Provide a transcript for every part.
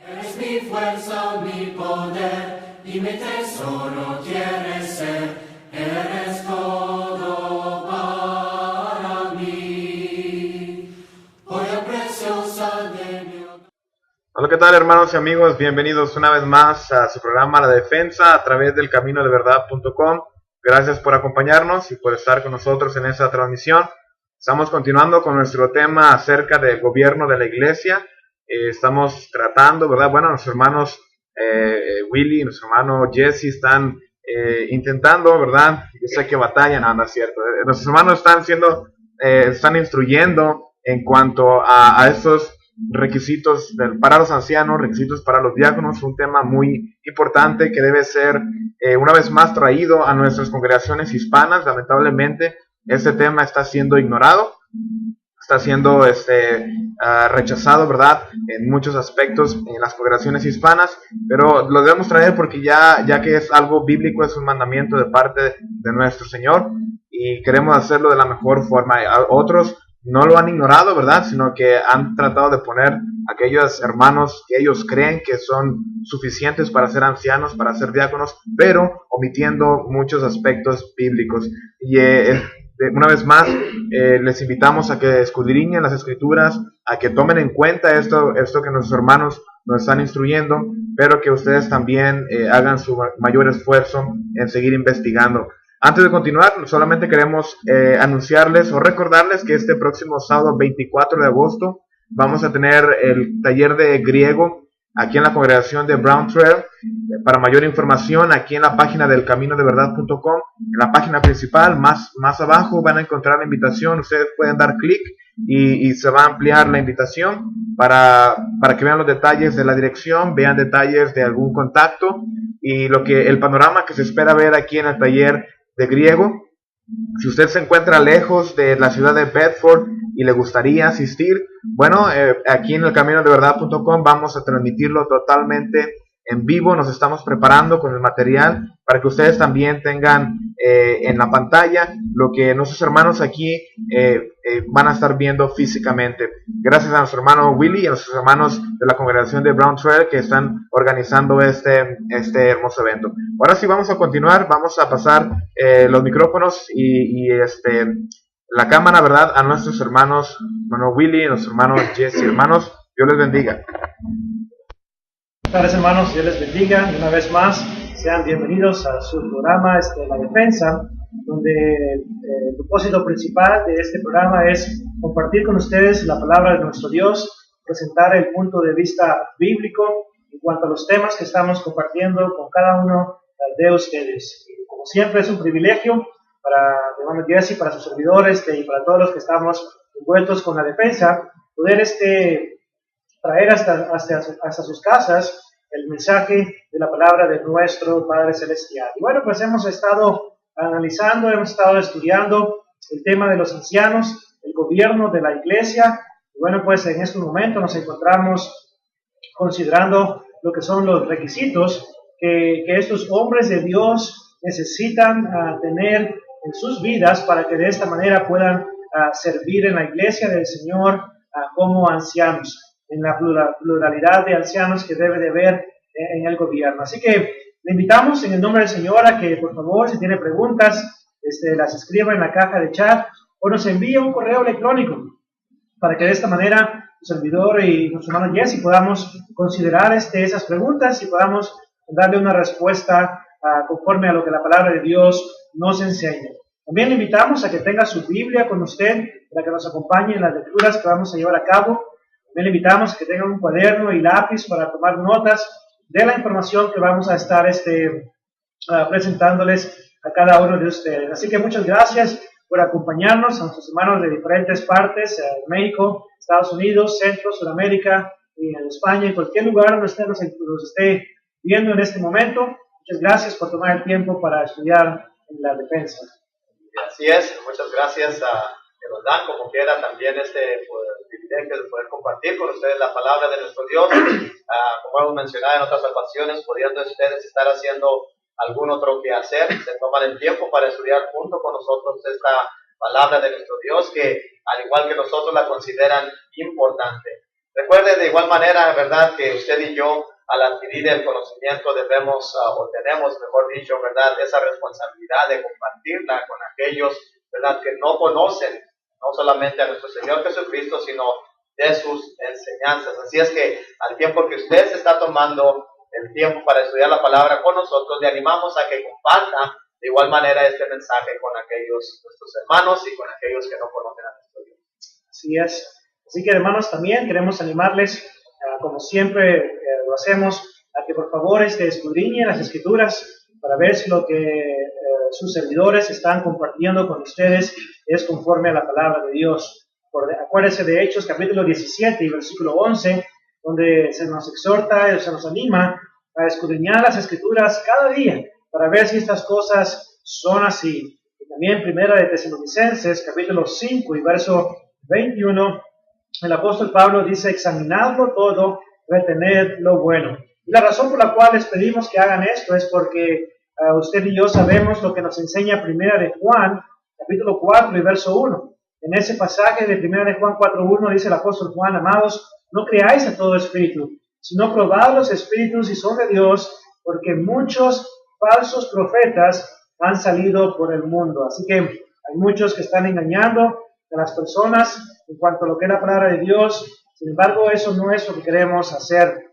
Eres mi fuerza, mi poder y mi tesoro quieres ser. Eres todo para mí. Joya preciosa de mi hogar. Hola, ¿qué tal, hermanos y amigos? Bienvenidos una vez más a su programa La Defensa a través del caminodeverdad.com. Gracias por acompañarnos y por estar con nosotros en esta transmisión. Estamos continuando con nuestro tema acerca del gobierno de la iglesia. Estamos tratando, ¿verdad? Bueno, nuestros hermanos Willy y nuestro hermano Jesse están intentando, ¿verdad? Yo sé que batallan, anda, cierto. Nuestros hermanos están instruyendo en cuanto a estos requisitos para los ancianos, requisitos para los diáconos, un tema muy importante que debe ser una vez más traído a nuestras congregaciones hispanas. Lamentablemente, este tema está siendo ignorado, está siendo rechazado, ¿verdad? En muchos aspectos en las congregaciones hispanas, pero lo debemos traer porque ya que es algo bíblico, es un mandamiento de parte de nuestro Señor y queremos hacerlo de la mejor forma. Otros no lo han ignorado, ¿verdad? Sino que han tratado de poner aquellos hermanos que ellos creen que son suficientes para ser ancianos, para ser diáconos, pero omitiendo muchos aspectos bíblicos. Y una vez más, les invitamos a que escudriñen las escrituras, a que tomen en cuenta esto que nuestros hermanos nos están instruyendo, pero que ustedes también hagan su mayor esfuerzo en seguir investigando. Antes de continuar, solamente queremos anunciarles o recordarles que este próximo sábado 24 de agosto vamos a tener el taller de griego aquí en la congregación de Brown Trail. Para mayor información, aquí en la página del caminodeverdad.com, en la página principal, más abajo van a encontrar la invitación. Ustedes pueden dar clic y se va a ampliar la invitación para que vean los detalles de la dirección, vean detalles de algún contacto y el panorama que se espera ver aquí en el taller de griego. Si usted se encuentra lejos de la ciudad de Bedford y le gustaría asistir, bueno, aquí en el caminodeverdad.com vamos a transmitirlo totalmente en vivo. Nos estamos preparando con el material para que ustedes también tengan en la pantalla lo que nuestros hermanos aquí van a estar viendo físicamente. Gracias a nuestro hermano Willy y a nuestros hermanos de la congregación de Brown Trail que están organizando este hermoso evento. Ahora sí vamos a continuar, vamos a pasar los micrófonos y la cámara, ¿verdad? A nuestros hermanos, hermano Willy y nuestro hermano Jesse. Hermanos, Dios les bendiga. Buenas tardes, hermanos, Dios les bendiga y una vez más sean bienvenidos a su programa La Defensa, donde el propósito principal de este programa es compartir con ustedes la palabra de nuestro Dios, presentar el punto de vista bíblico en cuanto a los temas que estamos compartiendo con cada uno de ustedes. Y como siempre es un privilegio para el hermano Jesse, para sus servidores y para todos los que estamos envueltos con la defensa, poder traer hasta sus casas el mensaje de la palabra de nuestro Padre Celestial. Y bueno, pues hemos estado analizando, hemos estado estudiando el tema de los ancianos, el gobierno de la iglesia. Y bueno, pues en este momento nos encontramos considerando lo que son los requisitos que estos hombres de Dios necesitan tener en sus vidas para que de esta manera puedan servir en la iglesia del Señor como ancianos, en la pluralidad de ancianos que debe de haber en el gobierno. Así que le invitamos en el nombre del Señor a que, por favor, si tiene preguntas, las escriba en la caja de chat o nos envíe un correo electrónico para que de esta manera su servidor y nuestro hermano Jesse podamos considerar esas preguntas y podamos darle una respuesta conforme a lo que la palabra de Dios nos enseña. También le invitamos a que tenga su Biblia con usted para que nos acompañe en las lecturas que vamos a llevar a cabo. También le invitamos a que tenga un cuaderno y lápiz para tomar notas de la información que vamos a estar presentándoles a cada uno de ustedes. Así que muchas gracias por acompañarnos, a nuestros hermanos de diferentes partes, México, Estados Unidos, Centro, Sudamérica, y en España, en cualquier lugar donde usted nos esté viendo en este momento. Muchas gracias por tomar el tiempo para estudiar en la defensa. Así es, muchas gracias que nos dan como quiera también privilegio de poder compartir con ustedes la palabra de nuestro Dios. Como hemos mencionado en otras ocasiones, pudiendo ustedes estar haciendo algún otro quehacer, se toman el tiempo para estudiar junto con nosotros esta palabra de nuestro Dios, que al igual que nosotros la consideran importante. Recuerde de igual manera, ¿verdad?, que usted y yo, al adquirir el conocimiento, debemos, o tenemos, mejor dicho, ¿verdad?, esa responsabilidad de compartirla con aquellos, ¿verdad?, que no conocen, no solamente a nuestro Señor Jesucristo, sino de sus enseñanzas. Así es que al tiempo que usted se está tomando el tiempo para estudiar la palabra con nosotros, le animamos a que comparta de igual manera este mensaje con aquellos nuestros hermanos y con aquellos que no conocen a nuestro Dios. Así es. Así que, hermanos, también queremos animarles, como siempre lo hacemos, a que por favor escudriñen las Escrituras para ver si lo que sus servidores están compartiendo con ustedes es conforme a la palabra de Dios. Acuérdense de Hechos capítulo 17 y versículo 11, donde se nos exhorta, se nos anima a escudriñar las Escrituras cada día para ver si estas cosas son así. Y también Primera de Tesalonicenses capítulo 5 y verso 21, el apóstol Pablo dice: examinadlo todo, retened lo bueno. Y la razón por la cual les pedimos que hagan esto es porque usted y yo sabemos lo que nos enseña Primera de Juan, capítulo 4 y verso 1. En ese pasaje de Primera de Juan 4:1 dice el apóstol Juan: amados, no creáis a todo espíritu, sino probad los espíritus si son de Dios, porque muchos falsos profetas han salido por el mundo. Así que hay muchos que están engañando a las personas en cuanto a lo que es la palabra de Dios. Sin embargo, eso no es lo que queremos hacer.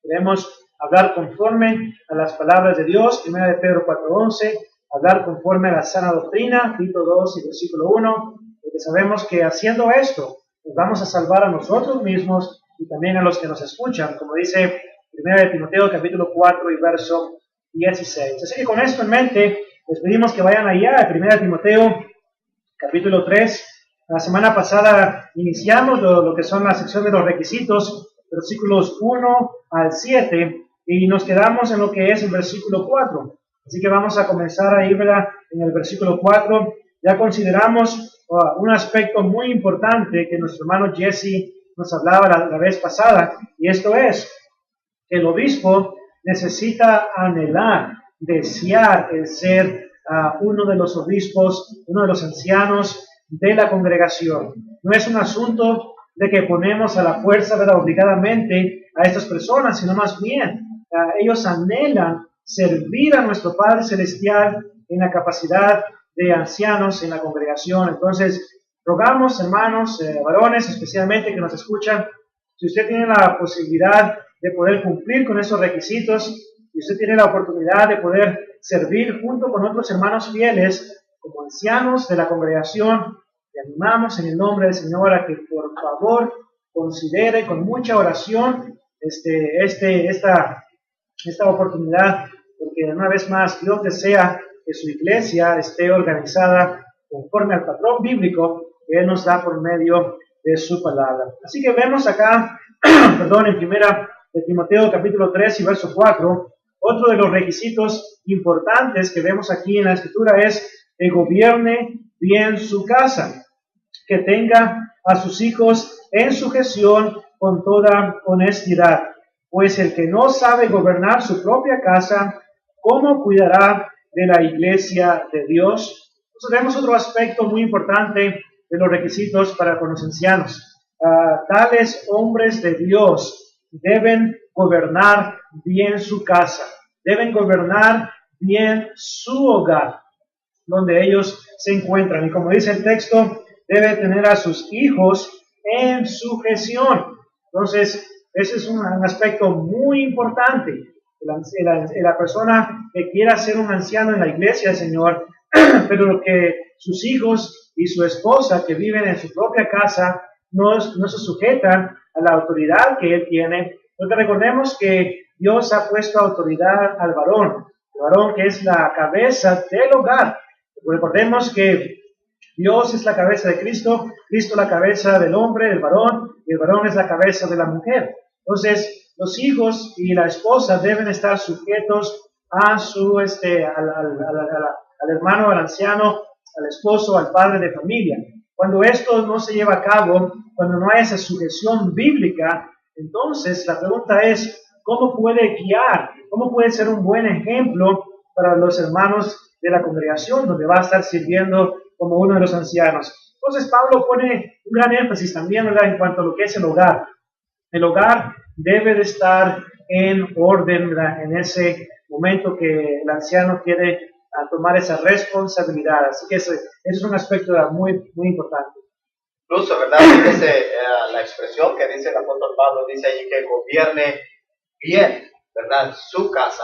Queremos hablar conforme a las palabras de Dios, 1 de Pedro 4:11, hablar conforme a la sana doctrina, Tito 2 y versículo 1, porque sabemos que haciendo esto nos vamos a salvar a nosotros mismos y también a los que nos escuchan, como dice 1 de Timoteo capítulo 4 y verso 16. Así que con esto en mente, les pedimos que vayan allá a 1 de Timoteo capítulo 3. La semana pasada iniciamos lo que son la sección de los requisitos, versículos 1 al 7, y nos quedamos en lo que es el versículo 4. Así que vamos a comenzar ahí, ¿verdad?, en el versículo 4. Ya consideramos un aspecto muy importante que nuestro hermano Jesse nos hablaba la vez pasada, y esto es que el obispo necesita anhelar, desear el ser uno de los obispos, uno de los ancianos de la congregación. No es un asunto de que ponemos a la fuerza, ¿verdad?, obligadamente a estas personas, sino más bien ellos anhelan servir a nuestro Padre Celestial en la capacidad de ancianos en la congregación. Entonces, rogamos, hermanos, varones especialmente que nos escuchan, si usted tiene la posibilidad de poder cumplir con esos requisitos, y usted tiene la oportunidad de poder servir junto con otros hermanos fieles como ancianos de la congregación, le animamos en el nombre del Señor a que por favor considere con mucha oración esta oportunidad, porque una vez más Dios desea que su iglesia esté organizada conforme al patrón bíblico que Él nos da por medio de su palabra. Así que vemos acá, en Primera de Timoteo capítulo 3 y verso 4, otro de los requisitos importantes que vemos aquí en la Escritura es que gobierne bien su casa, que tenga a sus hijos en sujeción con toda honestidad. Pues el que no sabe gobernar su propia casa, ¿cómo cuidará de la iglesia de Dios? Entonces vemos otro aspecto muy importante de los requisitos para con los ancianos. Tales hombres de Dios deben gobernar bien su casa, deben gobernar bien su hogar, donde ellos se encuentran. Y como dice el texto, debe tener a sus hijos en sujeción. Entonces, ese es un aspecto muy importante. La persona que quiera ser un anciano en la iglesia del Señor, pero que sus hijos y su esposa que viven en su propia casa no se sujetan a la autoridad que él tiene, porque recordemos que Dios ha puesto autoridad al varón, el varón que es la cabeza del hogar. Recordemos que Dios es la cabeza de Cristo, Cristo la cabeza del hombre, del varón, y el varón es la cabeza de la mujer. Entonces, los hijos y la esposa deben estar sujetos a su al hermano, al anciano, al esposo, al padre de familia. Cuando esto no se lleva a cabo, cuando no hay esa sujeción bíblica, entonces la pregunta es, ¿cómo puede guiar? ¿Cómo puede ser un buen ejemplo para los hermanos de la congregación donde va a estar sirviendo como uno de los ancianos? Entonces Pablo pone un gran énfasis también, ¿verdad?, en cuanto a lo que es el hogar. El hogar debe de estar en orden, ¿verdad? En ese momento que el anciano quiere tomar esa responsabilidad. Así que ese es un aspecto muy, muy importante. Incluso, ¿verdad? Fíjese la expresión que dice el apóstol Pablo, dice allí que gobierne bien, ¿verdad? Su casa.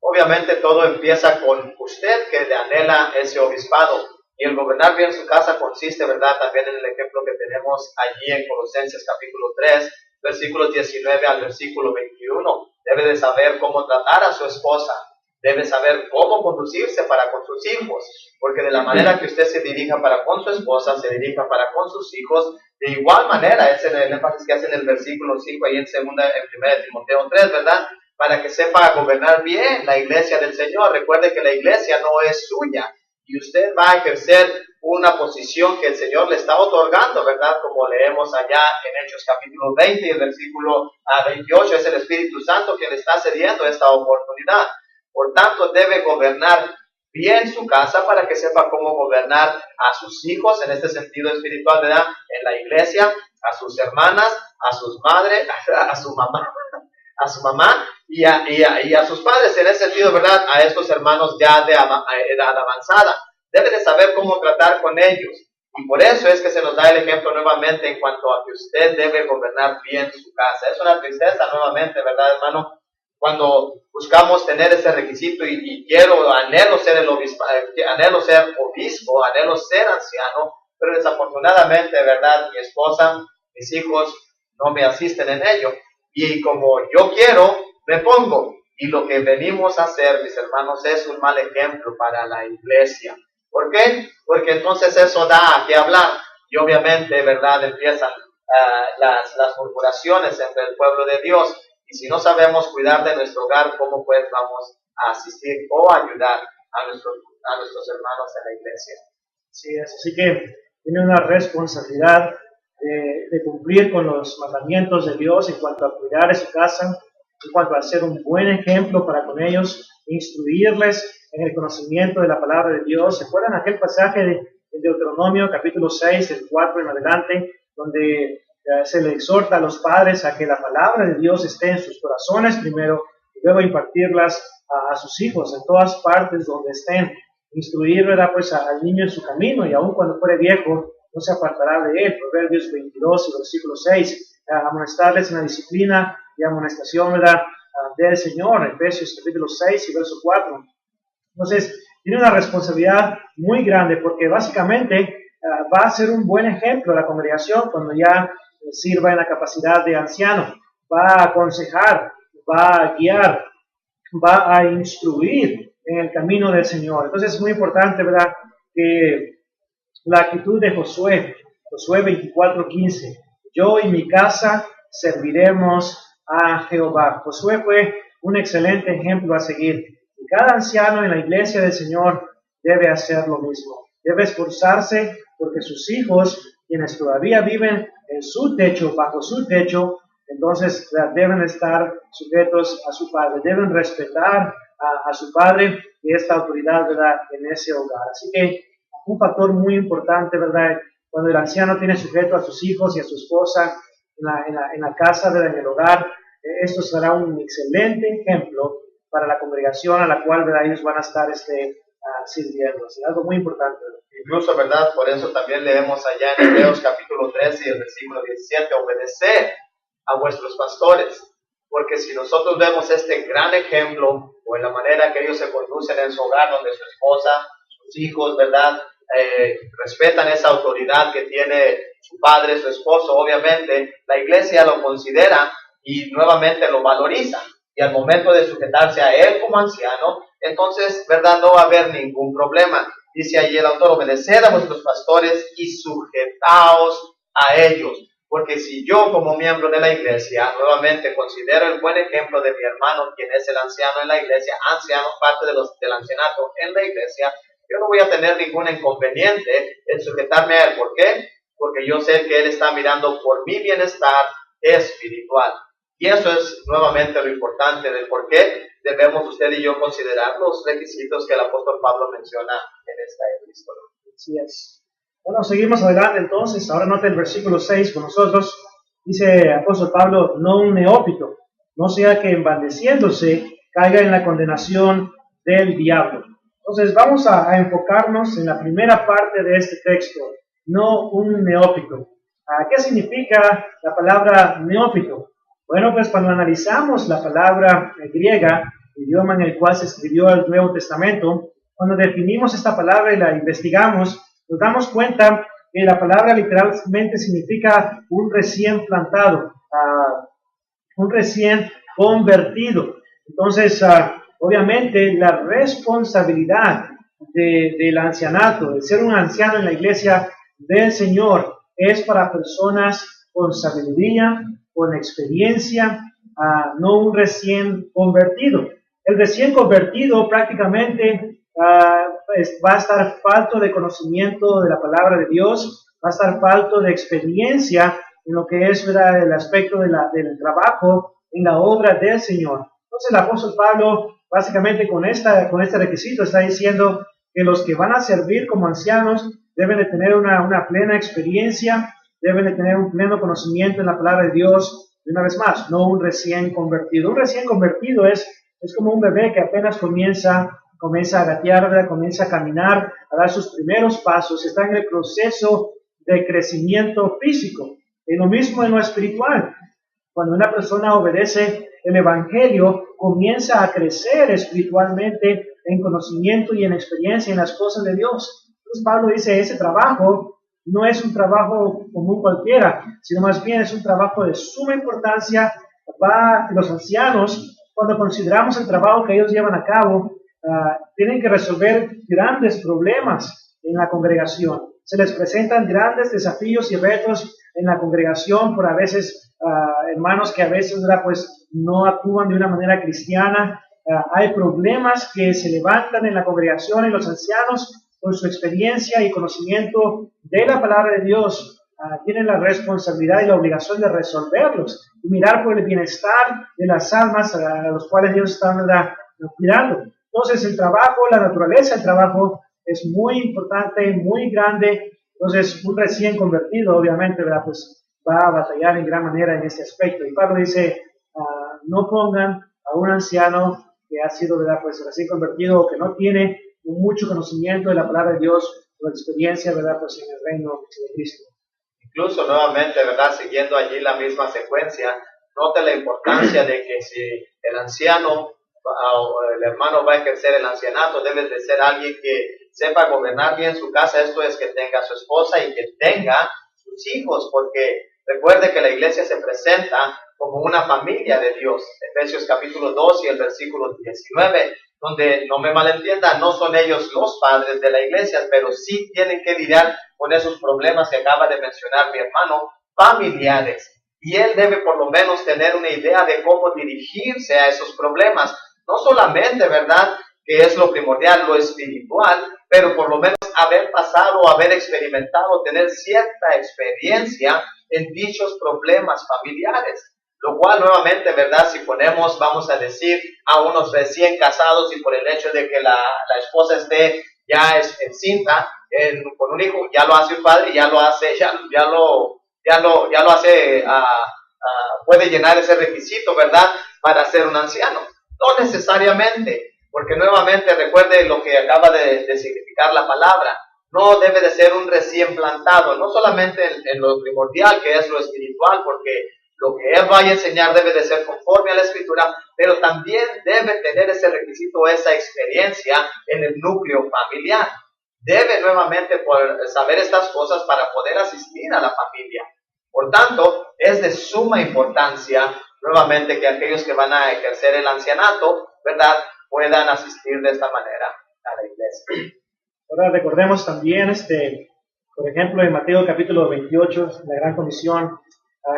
Obviamente todo empieza con usted que le anhela ese obispado. Y el gobernar bien su casa consiste, ¿verdad? También en el ejemplo que tenemos allí en Colosenses capítulo 3, versículos 19 al versículo 21. Debe de saber cómo tratar a su esposa. Debe saber cómo conducirse para con sus hijos. Porque de la manera que usted se dirija para con su esposa, se dirija para con sus hijos, de igual manera, es el énfasis que hace en el versículo 5, ahí en 1 Timoteo 3, ¿verdad? Para que sepa gobernar bien la iglesia del Señor. Recuerde que la iglesia no es suya. Y usted va a ejercer una posición que el Señor le está otorgando, ¿verdad? Como leemos allá en Hechos capítulo 20 y el versículo 28, es el Espíritu Santo quien le está cediendo esta oportunidad. Por tanto, debe gobernar bien su casa para que sepa cómo gobernar a sus hijos en este sentido espiritual, ¿verdad? En la iglesia, a sus hermanas, a sus madres, a su mamá y a sus padres, en ese sentido, ¿verdad? A estos hermanos ya de edad avanzada. Debe de saber cómo tratar con ellos. Y por eso es que se nos da el ejemplo nuevamente en cuanto a que usted debe gobernar bien su casa. Es una tristeza nuevamente, ¿verdad, hermano? Cuando buscamos tener ese requisito y anhelo ser obispo, anhelo ser anciano, pero desafortunadamente, ¿verdad? Mi esposa, mis hijos no me asisten en ello. Y como yo quiero, me pongo. Y lo que venimos a hacer, mis hermanos, es un mal ejemplo para la iglesia. ¿Por qué? Porque entonces eso da a qué hablar. Y obviamente, ¿verdad? Empiezan las murmuraciones entre el pueblo de Dios. Y si no sabemos cuidar de nuestro hogar, ¿cómo pues vamos a asistir o ayudar a nuestros hermanos en la iglesia? Sí, así que tiene una responsabilidad de cumplir con los mandamientos de Dios en cuanto a cuidar de su casa, en cuanto a ser un buen ejemplo para con ellos, instruirles en el conocimiento de la palabra de Dios. ¿Se acuerdan aquel pasaje de Deuteronomio capítulo 6, del 4 en adelante, donde se le exhorta a los padres a que la palabra de Dios esté en sus corazones primero y luego impartirlas a sus hijos en todas partes donde estén? Instruir, ¿verdad? Pues al niño en su camino, y aun cuando fuere viejo no se apartará de él. Proverbios 22 y versículo 6. Amonestarles en la disciplina y amonestación, ¿verdad? Del Señor. Efesios capítulo 6 y verso 4. Entonces, tiene una responsabilidad muy grande porque básicamente va a ser un buen ejemplo a la congregación cuando ya sirva en la capacidad de anciano. Va a aconsejar, va a guiar, va a instruir en el camino del Señor. Entonces es muy importante, ¿verdad?, que la actitud de Josué 24:15, yo y mi casa serviremos a Jehová. Josué fue un excelente ejemplo a seguir. Y cada anciano en la iglesia del Señor debe hacer lo mismo. Debe esforzarse porque sus hijos, quienes todavía viven en su techo, bajo su techo, entonces deben estar sujetos a su padre, deben respetar a su padre y esta autoridad, ¿verdad?, en ese hogar. Así que un factor muy importante, ¿verdad?, cuando el anciano tiene sujeto a sus hijos y a su esposa en la casa, ¿verdad?, en el hogar, esto será un excelente ejemplo para la congregación a la cual, ¿verdad?, ellos van a estar sirviendo. Así, algo muy importante, ¿verdad? Incluso, ¿verdad? Por eso también leemos allá en Hebreos capítulo 13 y el versículo 17, obedecer a vuestros pastores. Porque si nosotros vemos este gran ejemplo, o en la manera que ellos se conducen en su hogar, donde su esposa, sus hijos, ¿verdad?, respetan esa autoridad que tiene su padre, su esposo, obviamente, la iglesia lo considera y nuevamente lo valoriza. Y al momento de sujetarse a él como anciano, entonces, ¿verdad?, no va a haber ningún problema. Dice allí el autor, obedeced a vuestros pastores y sujetaos a ellos. Porque si yo como miembro de la iglesia, nuevamente considero el buen ejemplo de mi hermano, quien es el anciano en la iglesia, anciano, parte del ancianato en la iglesia, yo no voy a tener ningún inconveniente en sujetarme a él. ¿Por qué? Porque yo sé que él está mirando por mi bienestar espiritual. Y eso es nuevamente lo importante del por qué debemos usted y yo considerar los requisitos que el apóstol Pablo menciona en esta epístola. Así es. Bueno, seguimos adelante entonces. Ahora note el versículo 6 con nosotros. Dice el apóstol Pablo, no un neófito, no sea que envaneciéndose caiga en la condenación del diablo. Entonces vamos a enfocarnos en la primera parte de este texto, no un neófito. ¿Qué significa la palabra neófito? Bueno, pues cuando analizamos la palabra griega, idioma en el cual se escribió el Nuevo Testamento, cuando definimos esta palabra y la investigamos, nos damos cuenta que la palabra literalmente significa un recién plantado, un recién convertido. Entonces, obviamente, la responsabilidad del ancianato, de ser un anciano en la iglesia del Señor, es para personas con sabiduría, con experiencia, no un recién convertido. El recién convertido prácticamente va a estar falto de conocimiento de la palabra de Dios, va a estar falto de experiencia en lo que es, ¿verdad?, el aspecto del trabajo en la obra del Señor. Entonces el apóstol Pablo básicamente con este requisito está diciendo que los que van a servir como ancianos deben de tener una plena experiencia, deben de tener un pleno conocimiento en la palabra de Dios, y una vez más, no un recién convertido. Un recién convertido es como un bebé que apenas comienza a gatear, ¿verdad?, comienza a caminar, a dar sus primeros pasos, está en el proceso de crecimiento físico. Y lo mismo en lo espiritual. Cuando una persona obedece el Evangelio, comienza a crecer espiritualmente en conocimiento y en experiencia en las cosas de Dios. Entonces Pablo dice, ese trabajo no es un trabajo común cualquiera, sino más bien es un trabajo de suma importancia. Los ancianos, cuando consideramos el trabajo que ellos llevan a cabo, tienen que resolver grandes problemas en la congregación. Se les presentan grandes desafíos y retos en la congregación por a veces hermanos que a veces, ¿verdad?, pues no actúan de una manera cristiana. Hay problemas que se levantan en la congregación y los ancianos con su experiencia y conocimiento de la palabra de Dios tienen la responsabilidad y la obligación de resolverlos y mirar por el bienestar de las almas a los cuales Dios está, ¿verdad?, cuidando. Entonces el trabajo, la naturaleza del trabajo es muy importante, muy grande. Entonces un recién convertido obviamente, ¿verdad?, pues va a batallar en gran manera en este aspecto. Y Pablo dice, no pongan a un anciano que ha sido, ¿verdad?, pues recién convertido o que no tiene mucho conocimiento de la palabra de Dios o experiencia, ¿verdad?, pues en el reino de Cristo. Incluso nuevamente, ¿verdad?, siguiendo allí la misma secuencia, note la importancia de que si el anciano o el hermano va a ejercer el ancianato, debe de ser alguien que sepa gobernar bien su casa, esto es que tenga su esposa y que tenga sus hijos, porque recuerde que la iglesia se presenta como una familia de Dios. Efesios capítulo 2 y el versículo 19, donde, no me malentiendan, no son ellos los padres de la iglesia, pero sí tienen que lidiar con esos problemas que acaba de mencionar mi hermano, familiares. Y él debe por lo menos tener una idea de cómo dirigirse a esos problemas. No solamente, ¿verdad?, que es lo primordial, lo espiritual, pero por lo menos haber pasado, haber experimentado, tener cierta experiencia en dichos problemas familiares. Lo cual nuevamente, ¿verdad?, si ponemos, vamos a decir, a unos recién casados y por el hecho de que la esposa esté ya encinta con un hijo, ya lo hace un padre y ya lo hace, puede llenar ese requisito, ¿verdad?, para ser un anciano. No necesariamente, porque nuevamente recuerde lo que acaba de significar la palabra. No debe de ser un recién plantado, no solamente en lo primordial que es lo espiritual, porque lo que él vaya a enseñar debe de ser conforme a la escritura, pero también debe tener ese requisito, esa experiencia en el núcleo familiar. Debe nuevamente saber estas cosas para poder asistir a la familia. Por tanto, es de suma importancia nuevamente que aquellos que van a ejercer el ancianato, ¿verdad?, puedan asistir de esta manera a la iglesia. Ahora recordemos también, por ejemplo, en Mateo capítulo 28, la gran comisión,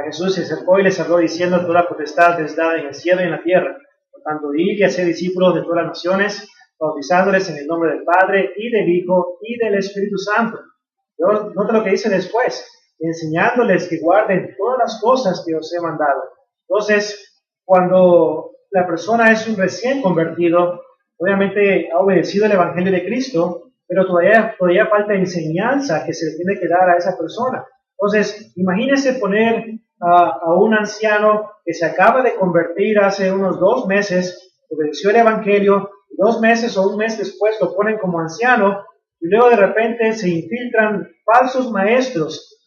Jesús se acercó y les habló diciendo: toda potestad es dada en el cielo y en la tierra. Por tanto, id y haced discípulos de todas las naciones, bautizándoles en el nombre del Padre y del Hijo y del Espíritu Santo. Nota lo que dice después: enseñándoles que guarden todas las cosas que os he mandado. Entonces, cuando la persona es un recién convertido, obviamente ha obedecido el Evangelio de Cristo, pero todavía falta enseñanza que se le tiene que dar a esa persona. Entonces, imagínese poner a un anciano que se acaba de convertir hace unos 2 meses, obedeció el Evangelio, 2 meses o un mes después lo ponen como anciano, y luego de repente se infiltran falsos maestros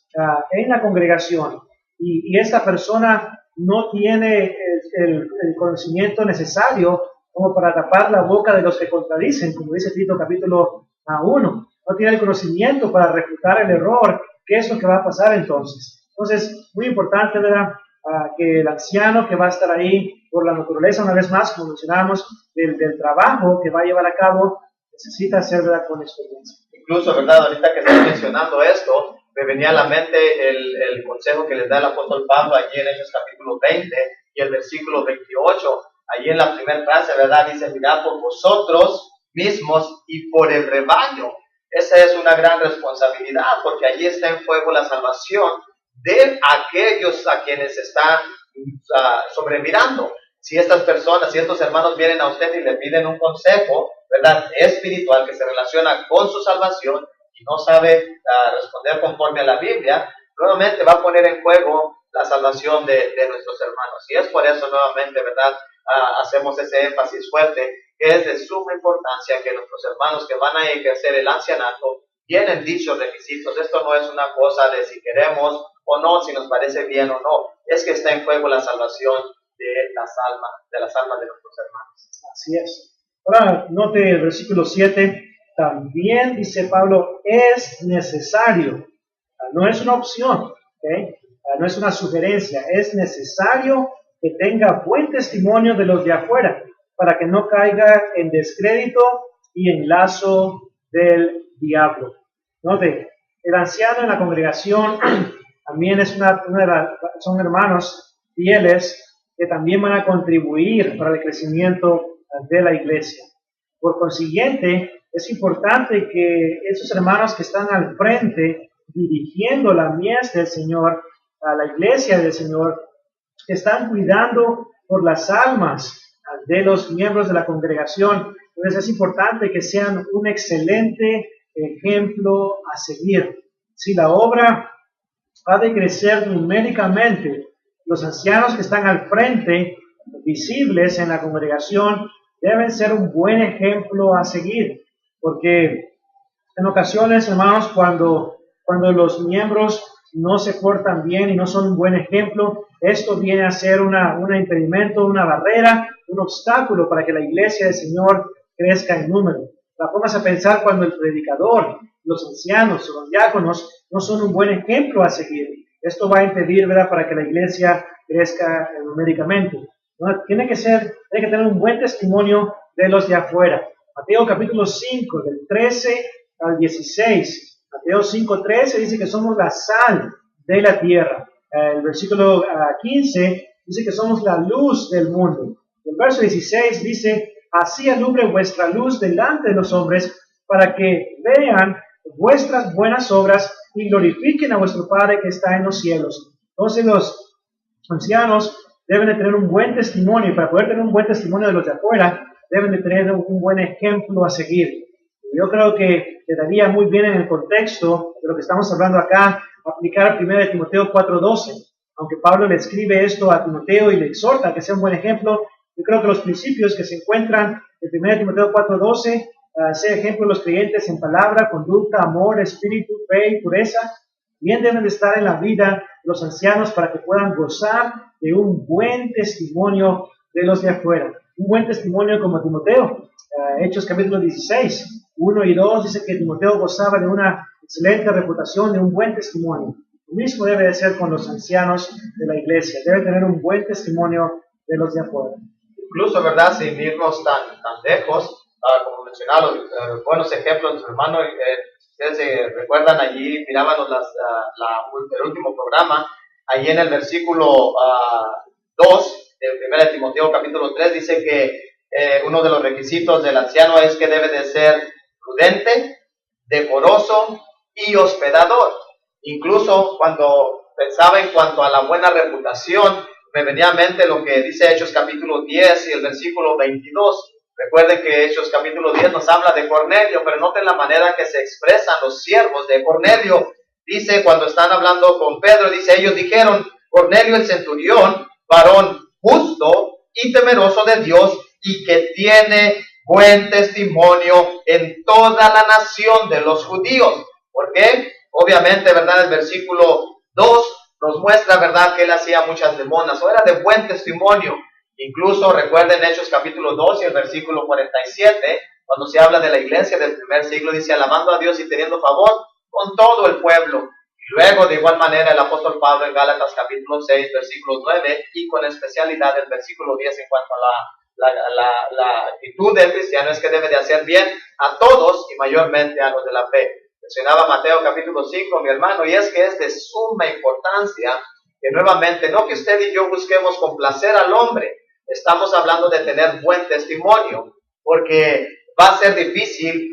en la congregación, y esta persona no tiene el conocimiento necesario como para tapar la boca de los que contradicen, como dice Tito capítulo 1. No tiene el conocimiento para refutar el error. ¿Qué es lo que va a pasar entonces? Entonces, muy importante, ¿verdad? Que el anciano que va a estar ahí por la naturaleza, una vez más, como mencionábamos, del trabajo que va a llevar a cabo, necesita ser, ¿verdad?, con experiencia. Incluso, ¿verdad? Ahorita que estás mencionando esto, me venía a la mente el consejo que les da el apóstol Pablo allí en Hechos capítulo 20 y el versículo 28. Allí en la primera frase, ¿verdad? Dice, mirad por vosotros mismos y por el rebaño. Esa es una gran responsabilidad, porque allí está en juego la salvación de aquellos a quienes está sobremirando. Si estas personas, si estos hermanos vienen a usted y le piden un consejo, ¿verdad?, espiritual que se relaciona con su salvación y no sabe responder conforme a la Biblia, nuevamente va a poner en juego la salvación de nuestros hermanos. Y es por eso nuevamente, ¿verdad?, hacemos ese énfasis fuerte, que es de suma importancia que nuestros hermanos que van a ejercer el ancianato tienen dichos requisitos. Esto no es una cosa de si queremos o no, si nos parece bien o no, es que está en juego la salvación de las almas de nuestros hermanos. Así es. Ahora, note el versículo 7, también dice Pablo, es necesario, no es una opción, ¿okay? No es una sugerencia, es necesario que tenga buen testimonio de los de afuera, para que no caiga en descrédito y en lazo del diablo. Note, el anciano en la congregación también es son hermanos fieles que también van a contribuir para el crecimiento de la iglesia. Por consiguiente, es importante que esos hermanos que están al frente, dirigiendo la mies del Señor, a la iglesia del Señor, que están cuidando por las almas de los miembros de la congregación. Entonces es importante que sean un excelente ejemplo a seguir. Si la obra ha de crecer numéricamente, los ancianos que están al frente, visibles en la congregación, deben ser un buen ejemplo a seguir, porque en ocasiones, hermanos, cuando los miembros no se portan bien y no son un buen ejemplo, esto viene a ser un impedimento, una barrera, un obstáculo para que la iglesia del Señor crezca en número. La pongas a pensar cuando el predicador, los ancianos o los diáconos no son un buen ejemplo a seguir. Esto va a impedir, ¿verdad?, para que la iglesia crezca numéricamente. ¿No? Tiene que tener un buen testimonio de los de afuera. Mateo capítulo 5, del 13 al 16. Mateo 5:13 dice que somos la sal de la tierra. El versículo 15 dice que somos la luz del mundo. El verso 16 dice, así alumbre vuestra luz delante de los hombres, para que vean vuestras buenas obras y glorifiquen a vuestro Padre que está en los cielos. Entonces los ancianos deben de tener un buen testimonio, y para poder tener un buen testimonio de los de afuera, deben de tener un buen ejemplo a seguir. Yo creo que quedaría muy bien en el contexto de lo que estamos hablando acá, aplicar 1 Timoteo 4:12. Aunque Pablo le escribe esto a Timoteo y le exhorta a que sea un buen ejemplo, yo creo que los principios que se encuentran en 1 Timoteo 4:12, sea ejemplo de los creyentes en palabra, conducta, amor, espíritu, fe y pureza, bien deben de estar en la vida de los ancianos para que puedan gozar de un buen testimonio de los de afuera. Un buen testimonio como Timoteo. Hechos capítulo 16, 1 y 2 dice que Timoteo gozaba de una excelente reputación, de un buen testimonio. Lo mismo debe de ser con los ancianos de la iglesia. Debe tener un buen testimonio de los de afuera. Incluso, ¿verdad?, sin irnos tan lejos, como mencionaba, los buenos ejemplos, hermano, ustedes se recuerdan allí, mirábamos el último programa, allí en el versículo 2 de 1 Timoteo capítulo 3 dice que uno de los requisitos del anciano es que debe de ser prudente, decoroso y hospedador. Incluso cuando pensaba en cuanto a la buena reputación, me venía a mente lo que dice Hechos capítulo 10 y el versículo 22. Recuerden que Hechos capítulo 10 nos habla de Cornelio, pero noten la manera que se expresan los siervos de Cornelio. Dice, cuando están hablando con Pedro, dice, ellos dijeron, Cornelio el centurión, varón justo y temeroso de Dios y que tiene buen testimonio en toda la nación de los judíos. ¿Por qué? Obviamente, ¿verdad? El versículo 2 nos muestra, ¿verdad?, que él hacía muchas demonas, o era de buen testimonio. Incluso recuerden Hechos capítulo 2 y el versículo 47, cuando se habla de la iglesia del primer siglo, dice, alabando a Dios y teniendo favor con todo el pueblo. Y luego, de igual manera, el apóstol Pablo en Gálatas capítulo 6, versículo 9, y con especialidad el versículo 10 en cuanto a la actitud del cristiano, es que debe de hacer bien a todos y mayormente a los de la fe. Mencionaba Mateo capítulo 5, mi hermano, y es que es de suma importancia que nuevamente, no que usted y yo busquemos complacer al hombre, estamos hablando de tener buen testimonio, porque va a ser difícil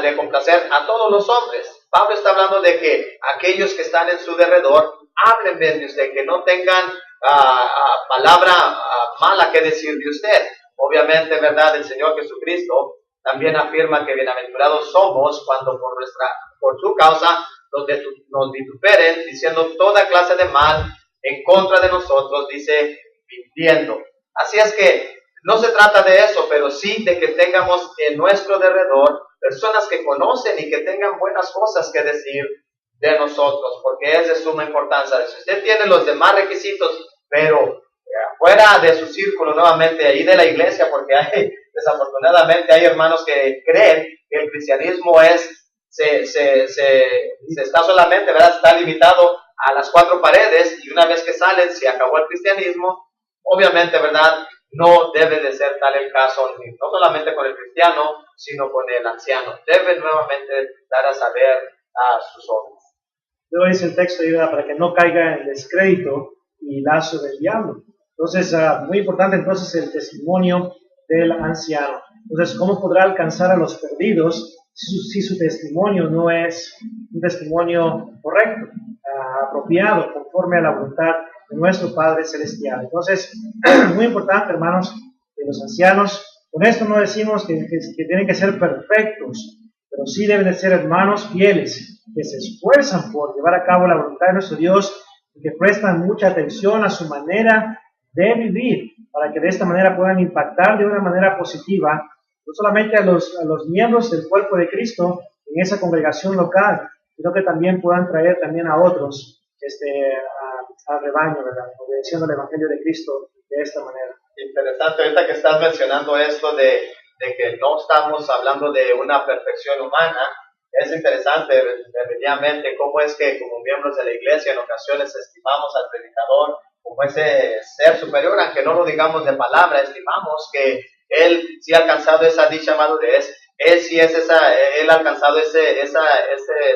de complacer a todos los hombres. Pablo está hablando de que aquellos que están en su derredor hablen bien de usted, que no tengan palabra mala que decir de usted. Obviamente, ¿verdad? El Señor Jesucristo también afirma que bienaventurados somos cuando por su causa nos vituperen, diciendo toda clase de mal en contra de nosotros, dice, mintiendo. Así es que no se trata de eso, pero sí de que tengamos en nuestro derredor personas que conocen y que tengan buenas cosas que decir de nosotros, porque es de suma importancia. Si usted tiene los demás requisitos, pero fuera de su círculo nuevamente ahí de la iglesia, porque desafortunadamente hay hermanos que creen que el cristianismo se está solamente, ¿verdad?, está limitado a las cuatro paredes y una vez que salen se acabó el cristianismo. Obviamente, ¿verdad?, no debe de ser tal el caso, no solamente con el cristiano, sino con el anciano. Debe nuevamente dar a saber a sus hombres. Luego dice el texto, ¿verdad?, para que no caiga en descrédito y lazo del diablo. Entonces, muy importante entonces el testimonio del anciano. Entonces, ¿cómo podrá alcanzar a los perdidos si su testimonio no es un testimonio correcto, apropiado, conforme a la voluntad de nuestro Padre Celestial? Entonces, muy importante, hermanos, de los ancianos. Con esto no decimos que tienen que ser perfectos, pero sí deben de ser hermanos fieles, que se esfuerzan por llevar a cabo la voluntad de nuestro Dios y que prestan mucha atención a su manera de vivir, para que de esta manera puedan impactar de una manera positiva, no solamente a los miembros del cuerpo de Cristo en esa congregación local, sino que también puedan traer también a otros al rebaño, ¿verdad?, obedeciendo el Evangelio de Cristo de esta manera. Interesante, ahorita que estás mencionando esto de que no estamos hablando de una perfección humana, es interesante definitivamente cómo es que como miembros de la iglesia en ocasiones estimamos al predicador como ese ser superior, aunque no lo digamos de palabra, estimamos que él sí ha alcanzado esa dicha madurez, él sí es él ha alcanzado ese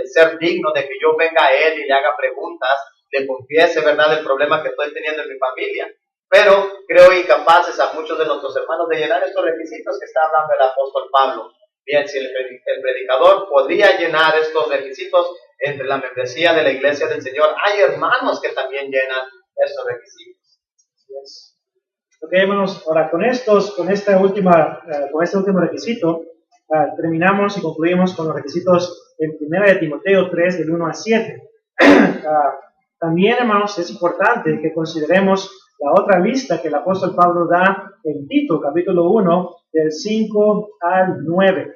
ser digno de que yo venga a él y le haga preguntas, le confiese, ¿verdad?, el problema que estoy teniendo en mi familia. Pero creo incapaces a muchos de nuestros hermanos de llenar estos requisitos que está hablando el apóstol Pablo. Bien, si el predicador podría llenar estos requisitos entre la membresía de la iglesia del Señor, hay hermanos que también llenan estos requisitos. Yes. Ok, hermanos, ahora con este último requisito, terminamos y concluimos con los requisitos en 1 de Timoteo 3, del 1 al 7. También, hermanos, es importante que consideremos la otra lista que el apóstol Pablo da en Tito, capítulo 1, del 5 al 9.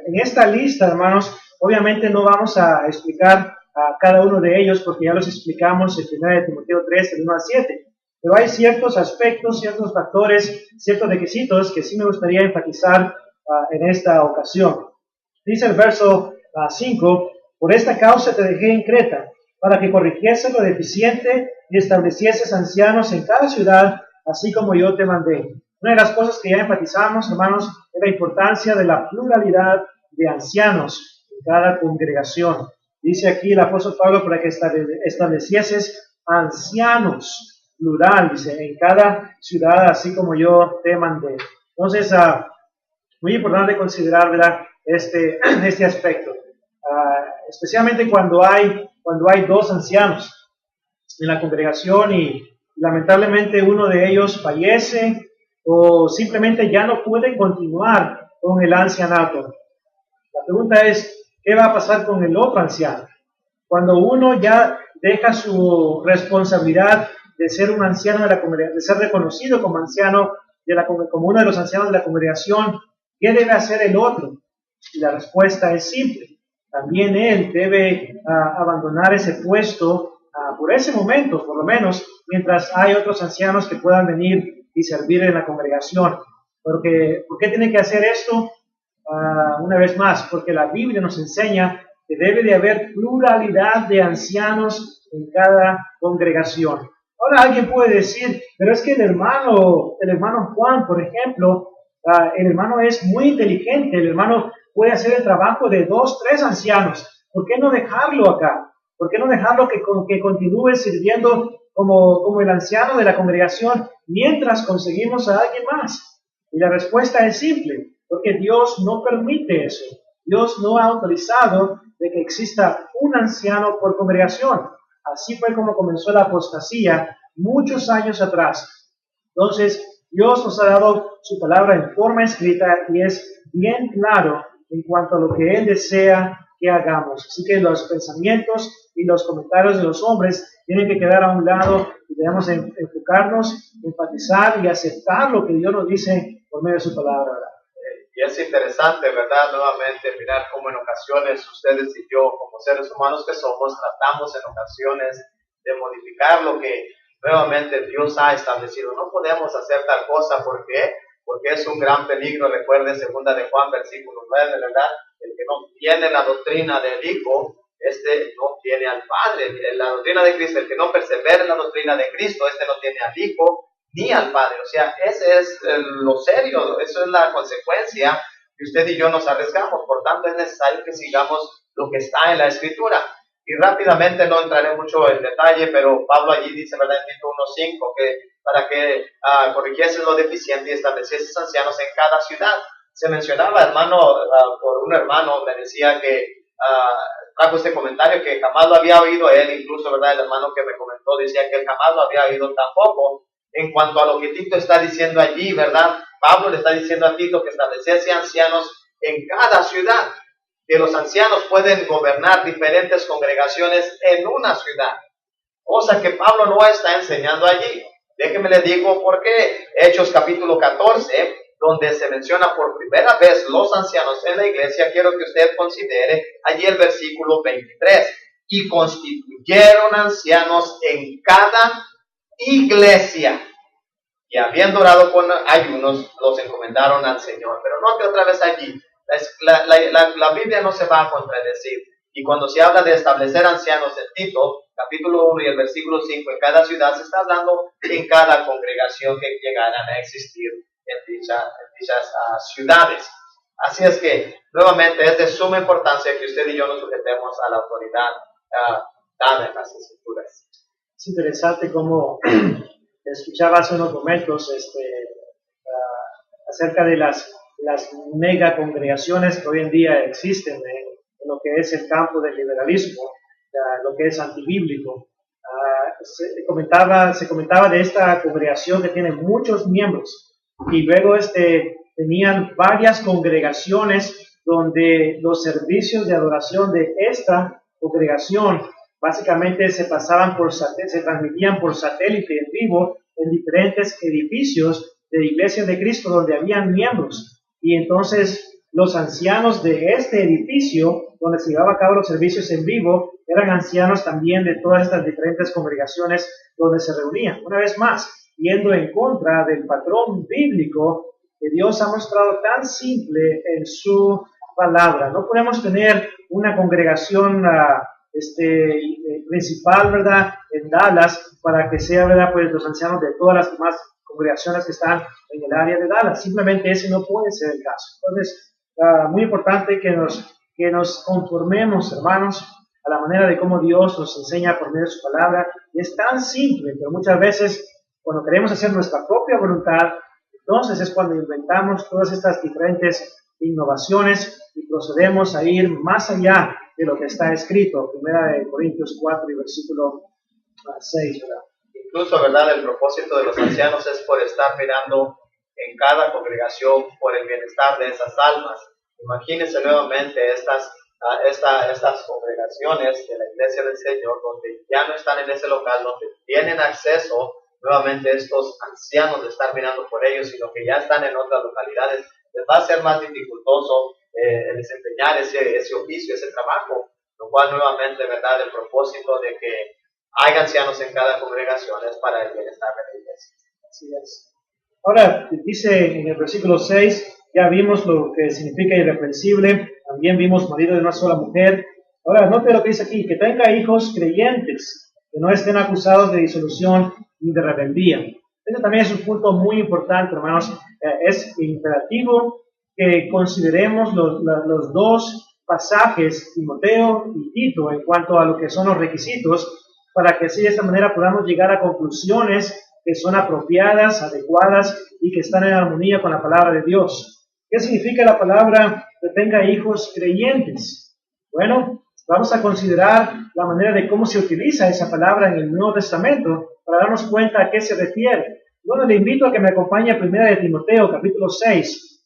En esta lista, hermanos, obviamente no vamos a explicar a cada uno de ellos porque ya los explicamos en 1 de Timoteo 3, del 1 al 7. Pero hay ciertos aspectos, ciertos factores, ciertos requisitos que sí me gustaría enfatizar en esta ocasión. Dice el verso 5, por esta causa te dejé en Creta, para que corrigieses lo deficiente y establecieses ancianos en cada ciudad, así como yo te mandé. Una de las cosas que ya enfatizamos, hermanos, es la importancia de la pluralidad de ancianos en cada congregación. Dice aquí el apóstol Pablo, para que establecieses ancianos, plural, dice, en cada ciudad, así como yo te mandé. Entonces, muy importante considerar, ¿verdad?, este aspecto, especialmente cuando hay dos ancianos en la congregación y lamentablemente uno de ellos fallece o simplemente ya no puede continuar con el ancianato. La pregunta es, ¿qué va a pasar con el otro anciano? Cuando uno ya deja su responsabilidad de ser un anciano de la congregación, de ser reconocido como anciano como uno de los ancianos de la congregación, ¿qué debe hacer el otro? Y la respuesta es simple. También él debe abandonar ese puesto por ese momento, por lo menos, mientras hay otros ancianos que puedan venir y servir en la congregación. ¿Por qué tiene que hacer esto? Una vez más, porque la Biblia nos enseña que debe de haber pluralidad de ancianos en cada congregación. Ahora alguien puede decir, pero es que el hermano Juan, por ejemplo, el hermano es muy inteligente, el hermano puede hacer el trabajo de 2, 3 ancianos. ¿Por qué no dejarlo acá? ¿Por qué no dejarlo que continúe sirviendo como el anciano de la congregación mientras conseguimos a alguien más? Y la respuesta es simple, porque Dios no permite eso. Dios no ha autorizado de que exista un anciano por congregación. Así fue como comenzó la apostasía muchos años atrás. Entonces, Dios nos ha dado su palabra en forma escrita y es bien claro en cuanto a lo que Él desea que hagamos. Así que los pensamientos y los comentarios de los hombres tienen que quedar a un lado y debemos enfocarnos, enfatizar y aceptar lo que Dios nos dice por medio de su palabra, ¿verdad? Y es interesante, ¿verdad? Nuevamente mirar cómo en ocasiones ustedes y yo, como seres humanos que somos, tratamos en ocasiones de modificar lo que nuevamente Dios ha establecido. No podemos hacer tal cosa, ¿por qué? Porque es un gran peligro. Recuerde 2 de Juan, versículo 9, ¿verdad? El que no tiene la doctrina del Hijo, no tiene al Padre. La doctrina de Cristo, el que no persevera en la doctrina de Cristo, no tiene al Hijo ni al Padre. O sea, ese es lo serio, eso es la consecuencia que usted y yo nos arriesgamos. Por tanto, es necesario que sigamos lo que está en la Escritura. Y rápidamente, no entraré mucho en detalle, pero Pablo allí dice, ¿verdad?, en Tito 1:5, que para que corrigiesen lo deficiente y estableciesen ancianos en cada ciudad. Se mencionaba, hermano, por un hermano, me decía que trajo este comentario que jamás lo había oído él, incluso, ¿verdad?, el hermano que me comentó decía que él jamás lo había oído tampoco. En cuanto a lo que Tito está diciendo allí, ¿verdad? Pablo le está diciendo a Tito que estableciese ancianos en cada ciudad, que los ancianos pueden gobernar diferentes congregaciones en una ciudad, cosa que Pablo no está enseñando allí. Déjeme le digo por qué. Hechos capítulo 14, donde se menciona por primera vez los ancianos en la iglesia, quiero que usted considere allí el versículo 23. Y constituyeron ancianos en cada iglesia, y habiendo orado con ayunos, los encomendaron al Señor. Pero note otra vez allí, la Biblia no se va a contradecir. Y cuando se habla de establecer ancianos en Tito, capítulo 1 y el versículo 5, en cada ciudad, se está hablando en cada congregación que llegaran a existir en dichas ciudades. Así es que, nuevamente, es de suma importancia que usted y yo nos sujetemos a la autoridad dada en las Escrituras. Es interesante cómo escuchaba hace unos momentos acerca de las mega congregaciones que hoy en día existen en lo que es el campo del liberalismo, lo que es antibíblico. Se comentaba de esta congregación que tiene muchos miembros y luego tenían varias congregaciones donde los servicios de adoración de esta congregación básicamente se transmitían por satélite en vivo en diferentes edificios de Iglesias de Cristo donde habían miembros. Y entonces los ancianos de este edificio donde se llevaban a cabo los servicios en vivo eran ancianos también de todas estas diferentes congregaciones donde se reunían. Una vez más, yendo en contra del patrón bíblico que Dios ha mostrado tan simple en su palabra. No podemos tener una congregación principal, ¿verdad?, en Dallas, para que sea, ¿verdad?, pues los ancianos de todas las demás congregaciones que están en el área de Dallas. Simplemente ese no puede ser el caso. Entonces, muy importante que nos conformemos, hermanos, a la manera de cómo Dios nos enseña por medio de su palabra. Y es tan simple, pero muchas veces, cuando queremos hacer nuestra propia voluntad, entonces es cuando inventamos todas estas diferentes innovaciones y procedemos a ir más allá de lo que está escrito. 1 Corintios 4 y versículo 6, ¿verdad? Incluso, ¿verdad?, el propósito de los ancianos es por estar mirando en cada congregación por el bienestar de esas almas. Imagínense nuevamente estas estas congregaciones de la iglesia del Señor, donde ya no están en ese local, donde tienen acceso nuevamente estos ancianos de estar mirando por ellos, sino que ya están en otras localidades, les va a ser más dificultoso el desempeñar ese oficio, ese trabajo, lo cual nuevamente, ¿verdad?, el propósito de que hay ancianos en cada congregación es para el bienestar de la iglesia. Así es. Ahora, dice en el versículo 6, ya vimos lo que significa irreprensible, también vimos marido de una sola mujer. Ahora, note lo que dice aquí, que tenga hijos creyentes, que no estén acusados de disolución ni de rebeldía. Este también es un punto muy importante, hermanos. Es imperativo que consideremos los dos pasajes, Timoteo y Tito, en cuanto a lo que son los requisitos, para que así de esta manera podamos llegar a conclusiones que son apropiadas, adecuadas y que están en armonía con la palabra de Dios. ¿Qué significa la palabra que tenga hijos creyentes? Bueno, vamos a considerar la manera de cómo se utiliza esa palabra en el Nuevo Testamento para darnos cuenta a qué se refiere. Bueno, le invito a que me acompañe a 1 de Timoteo, capítulo 6.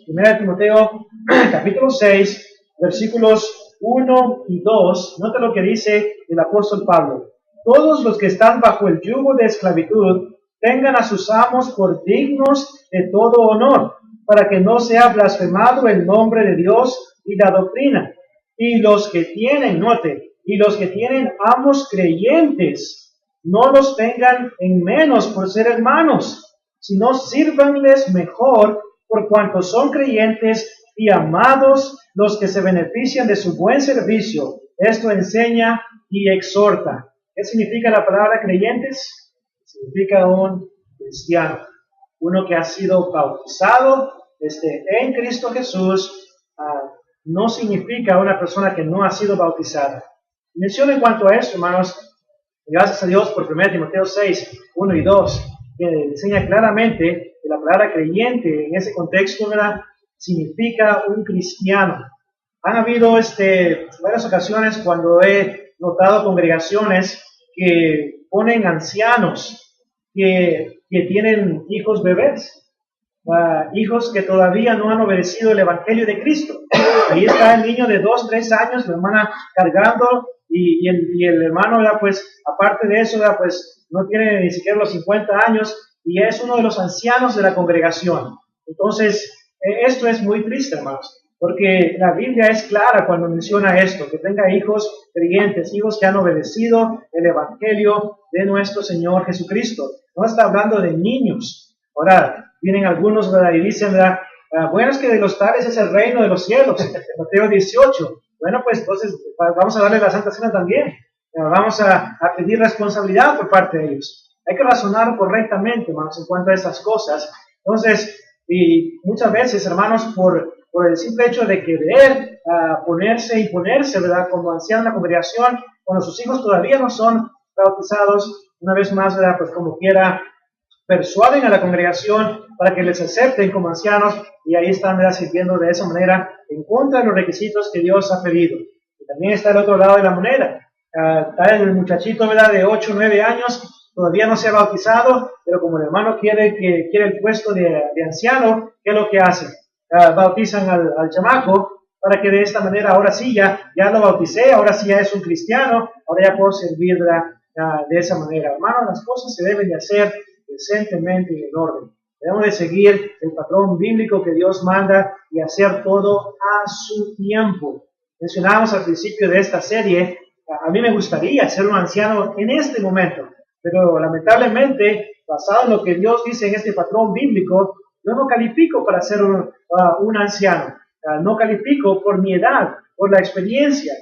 1 de Timoteo, capítulo 6, versículos 1 y 2. Nota lo que dice el apóstol Pablo. Todos los que están bajo el yugo de esclavitud tengan a sus amos por dignos de todo honor, para que no sea blasfemado el nombre de Dios y la doctrina. Y los que tienen, note, y los que tienen amos creyentes, no los tengan en menos por ser hermanos, sino sírvanles mejor por cuanto son creyentes y amados los que se benefician de su buen servicio. Esto enseña y exhorta. ¿Qué significa la palabra creyentes? Significa un cristiano, uno que ha sido bautizado en Cristo Jesús. No significa una persona que no ha sido bautizada. Menciono en cuanto a eso, hermanos, gracias a Dios por 1 Timoteo 6, 1 y 2, que enseña claramente que la palabra creyente en ese contexto, ¿verdad?, significa un cristiano. Han habido varias ocasiones cuando he notado congregaciones que ponen ancianos que tienen hijos bebés, hijos que todavía no han obedecido el Evangelio de Cristo. Ahí está el niño de 2, 3 años, la hermana cargando, y el hermano, ¿verdad?, pues aparte de eso, ¿verdad?, pues no tiene ni siquiera los 50 años y es uno de los ancianos de la congregación. Entonces, esto es muy triste, hermanos, porque la Biblia es clara cuando menciona esto, que tenga hijos creyentes, hijos que han obedecido el Evangelio de nuestro Señor Jesucristo. No está hablando de niños. Ahora, vienen algunos, ¿verdad?, y dicen, ¿verdad?, bueno, es que de los tales es el reino de los cielos, Mateo 18. Bueno, pues entonces vamos a darle la Santa Cena también. Vamos a pedir responsabilidad por parte de ellos. Hay que razonar correctamente, hermanos, en cuanto a estas cosas. Entonces, y muchas veces, hermanos, por el simple hecho de querer ponerse, ¿verdad?, como anciano en la congregación, cuando sus hijos todavía no son bautizados, una vez más, ¿verdad?, pues como quiera, persuaden a la congregación para que les acepten como ancianos, y ahí están, ¿verdad?, sirviendo de esa manera en contra de los requisitos que Dios ha pedido. Y también está el otro lado de la moneda. Está el muchachito, ¿verdad?, de 8 o 9 años, todavía no se ha bautizado, pero como el hermano quiere el puesto de anciano, ¿qué es lo que hacen? Bautizan al chamaco para que de esta manera, ahora sí ya lo bauticé, ahora sí ya es un cristiano, ahora ya puedo servir de esa manera. Hermanos, las cosas se deben de hacer decentemente y en orden. Debemos de seguir el patrón bíblico que Dios manda y hacer todo a su tiempo. Mencionábamos al principio de esta serie, a mí me gustaría ser un anciano en este momento, pero lamentablemente, basado en lo que Dios dice en este patrón bíblico, yo no califico para ser un anciano. No califico por mi edad, por la experiencia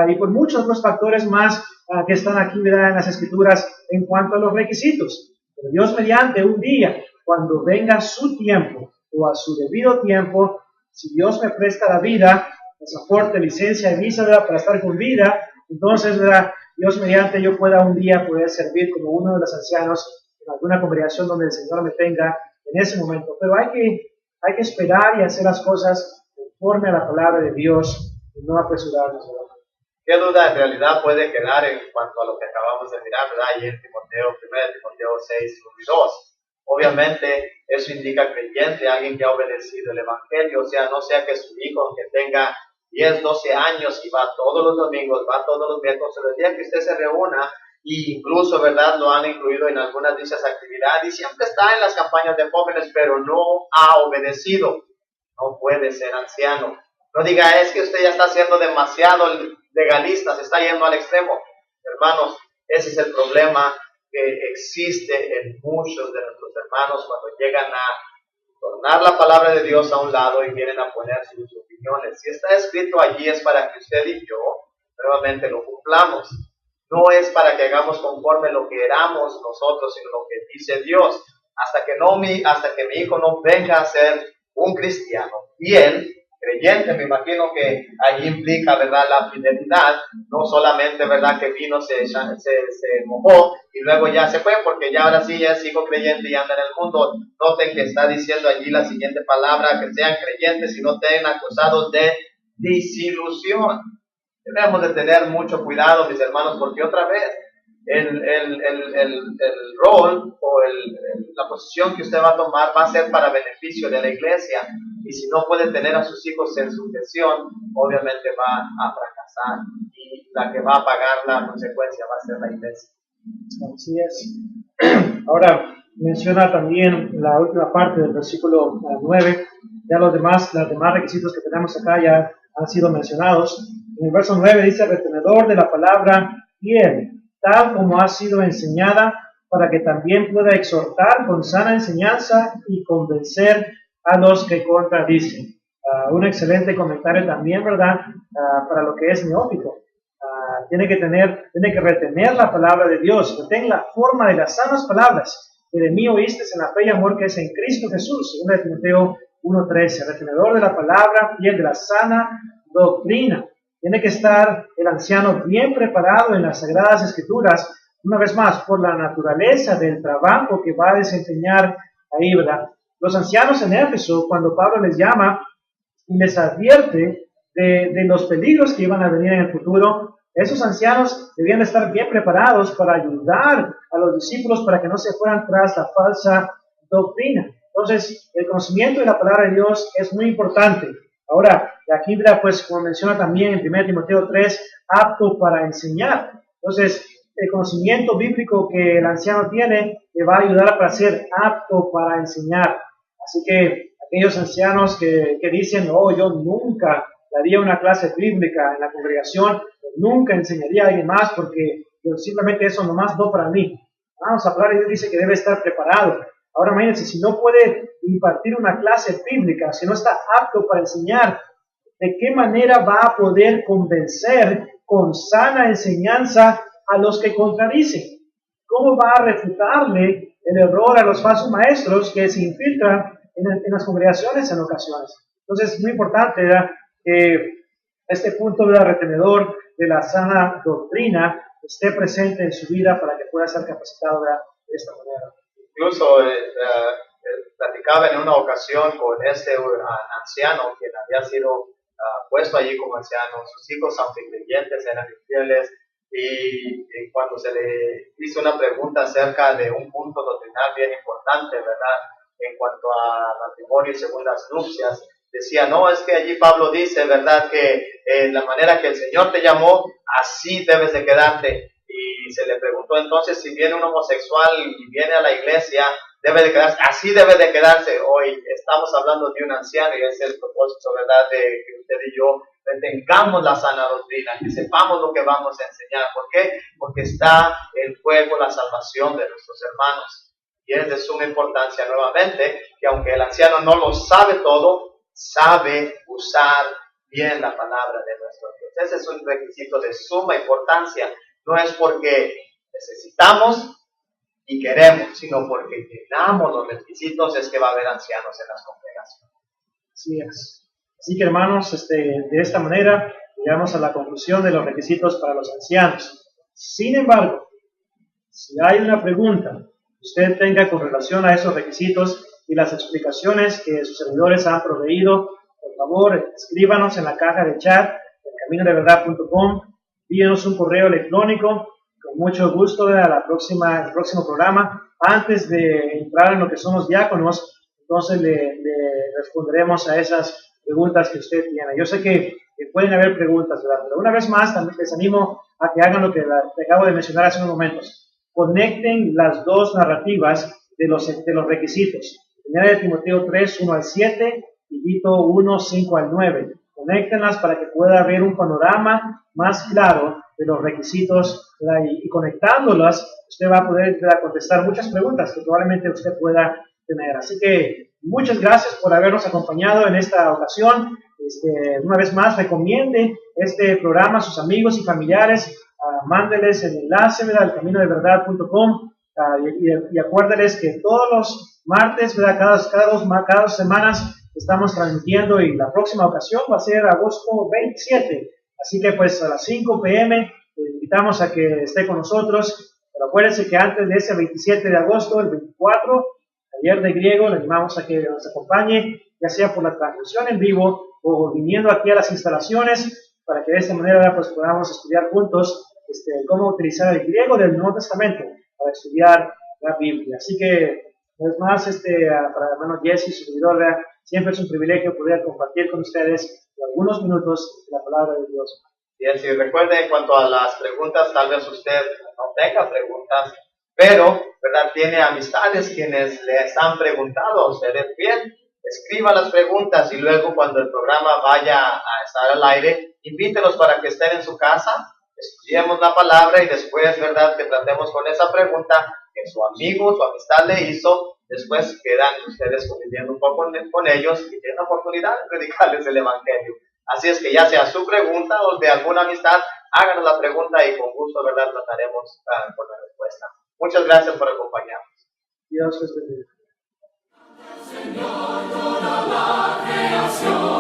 y por muchos otros factores más que están aquí, ¿verdad?, en las Escrituras en cuanto a los requisitos. Pero Dios mediante, un día, cuando venga su tiempo o a su debido tiempo, si Dios me presta la vida, pasaporte, licencia y visa, ¿verdad?, para estar con vida, entonces, ¿verdad?, Dios mediante yo pueda un día poder servir como uno de los ancianos en alguna congregación donde el Señor me tenga en ese momento. Pero hay que esperar y hacer las cosas conforme a la palabra de Dios y no apresurarnos, ¿verdad? ¿Qué duda en realidad puede quedar en cuanto a lo que acabamos de mirar, ¿verdad?, ahí en Timoteo, 1 Timoteo 6, 1 y 2? Obviamente, eso indica creyente, alguien que ha obedecido el Evangelio, o sea, no sea que su hijo, aunque tenga 10, 12 años y va todos los domingos, va todos los miércoles, el día que usted se reúna, e incluso, ¿verdad?, lo han incluido en algunas de esas actividades y siempre está en las campañas de jóvenes, pero no ha obedecido. No puede ser anciano. No diga, es que usted ya está siendo demasiado legalista, se está yendo al extremo. Hermanos, ese es el problema que existe en muchos de nuestros hermanos cuando llegan a tornar la palabra de Dios a un lado y vienen a poner sus opiniones. Si está escrito allí es para que usted y yo nuevamente lo cumplamos. No es para que hagamos conforme lo que queramos nosotros, sino lo que dice Dios. Hasta que mi hijo no venga a ser un cristiano bien, creyente, me imagino que allí implica, ¿verdad?, la fidelidad, no solamente, ¿verdad?, que vino, se mojó y luego ya se fue, porque ya ahora sí ya es hijo creyente y anda en el mundo. Noten que está diciendo allí la siguiente palabra, que sean creyentes y no estén acusados de desilusión. Debemos de tener mucho cuidado, mis hermanos, porque otra vez el rol o la posición que usted va a tomar va a ser para beneficio de la iglesia, y si no puede tener a sus hijos en sujeción, obviamente va a fracasar, y la que va a pagar la consecuencia va a ser la iglesia. Así es. Ahora menciona también la última parte del versículo 9, ya los demás requisitos que tenemos acá ya han sido mencionados. En el verso 9 dice, retenedor de la palabra fiel, tal como ha sido enseñada, para que también pueda exhortar con sana enseñanza y convencer a los que contradicen. Un excelente comentario también, ¿verdad?, para lo que es neófito. Tiene que retener la palabra de Dios, retén la forma de las sanas palabras que de mí oíste en la fe y amor que es en Cristo Jesús, 2 Timoteo 1:13, retenedor de la palabra, fiel de la sana doctrina. Tiene que estar el anciano bien preparado en las Sagradas Escrituras, una vez más, por la naturaleza del trabajo que va a desempeñar ahí, ¿verdad? Los ancianos en Éfeso, cuando Pablo les llama y les advierte de los peligros que iban a venir en el futuro, esos ancianos debían estar bien preparados para ayudar a los discípulos para que no se fueran tras la falsa doctrina. Entonces, el conocimiento de la palabra de Dios es muy importante. Ahora, aquí, pues, como menciona también en 1 Timoteo 3, apto para enseñar. Entonces, el conocimiento bíblico que el anciano tiene le va a ayudar para ser apto para enseñar. Así que aquellos ancianos que dicen, oh, yo nunca daría una clase bíblica en la congregación, nunca enseñaría a alguien más porque simplemente eso nomás no para mí. Vamos a hablar y Dios dice que debe estar preparado. Ahora imagínense, si no puede impartir una clase bíblica, si no está apto para enseñar, ¿de qué manera va a poder convencer con sana enseñanza a los que contradicen? ¿Cómo va a refutarle el error a los falsos maestros que se infiltran en las congregaciones en ocasiones? Entonces es muy importante, ¿verdad?, que este punto de retenedor de la sana doctrina esté presente en su vida para que pueda ser capacitado, ¿verdad?, de esta manera. Incluso platicaba en una ocasión con este anciano quien había sido puesto allí como anciano. Sus hijos, aunque creyentes, eran infieles, y cuando se le hizo una pregunta acerca de un punto doctrinal bien importante, ¿verdad?, en cuanto a matrimonio y segundas nupcias, decía, no, es que allí Pablo dice, ¿verdad?, que la manera que el Señor te llamó, así debes de quedarte. Y se le preguntó entonces, si viene un homosexual y viene a la iglesia, debe de quedarse, así debe de quedarse. Hoy estamos hablando de un anciano y ese es el propósito, ¿verdad?, de que usted y yo retengamos la sana doctrina, que sepamos lo que vamos a enseñar. ¿Por qué? Porque está en juego la salvación de nuestros hermanos. Y es de suma importancia nuevamente que aunque el anciano no lo sabe todo, sabe usar bien la palabra de nuestro Dios. Ese es un requisito de suma importancia. No es porque necesitamos y queremos, sino porque llenamos los requisitos, es que va a haber ancianos en las congregaciones. Así es. Así que, hermanos, de esta manera llegamos a la conclusión de los requisitos para los ancianos. Sin embargo, si hay una pregunta que usted tenga con relación a esos requisitos y las explicaciones que sus servidores han proveído, por favor, escríbanos en la caja de chat en caminodeverdad.com. Envíenos un correo electrónico, con mucho gusto el próximo programa. Antes de entrar en lo que son los diáconos, entonces le responderemos a esas preguntas que usted tiene. Yo sé que pueden haber preguntas, ¿verdad? Pero una vez más, también les animo a que hagan lo que te acabo de mencionar hace unos momentos. Conecten las dos narrativas de los requisitos. Primera de Timoteo 3, 1 al 7 y Tito 1, 5 al 9. Conéctenlas para que pueda haber un panorama más claro de los requisitos, ¿verdad? Y conectándolas, usted va a poder, ¿verdad?, contestar muchas preguntas que probablemente usted pueda tener. Así que muchas gracias por habernos acompañado en esta ocasión. Una vez más, recomiende este programa a sus amigos y familiares. Mándeles el enlace, ¿verdad?, al caminodeverdad.com, y acuérdeles que todos los martes, ¿verdad?, cada 2 semanas estamos transmitiendo, y la próxima ocasión va a ser agosto 27. Así que pues a las 5 p.m. le invitamos a que esté con nosotros. Pero acuérdense que antes de ese 27 de agosto, el 24, taller de griego, le animamos a que nos acompañe, ya sea por la transmisión en vivo o viniendo aquí a las instalaciones, para que de esta manera pues podamos estudiar juntos cómo utilizar el griego del Nuevo Testamento para estudiar la Biblia. Así que, una vez más, para el hermano Jesse, su servidor, siempre es un privilegio poder compartir con ustedes algunos minutos de la palabra de Dios. Bien, si recuerden, en cuanto a las preguntas, tal vez usted no tenga preguntas, pero, ¿verdad?, tiene amistades quienes les han preguntado a ustedes. Bien, escriba las preguntas y luego cuando el programa vaya a estar al aire, invítelos para que estén en su casa, estudiemos la palabra y después, ¿verdad?, que tratemos con esa pregunta que su amigo, su amistad le hizo. Después quedan ustedes conviviendo un poco con ellos y tienen la oportunidad de predicarles el Evangelio. Así es que ya sea su pregunta o de alguna amistad, háganos la pregunta y con gusto, ¿verdad?, trataremos con la respuesta. Muchas gracias por acompañarnos. Dios les bendiga. Señor, toda la creación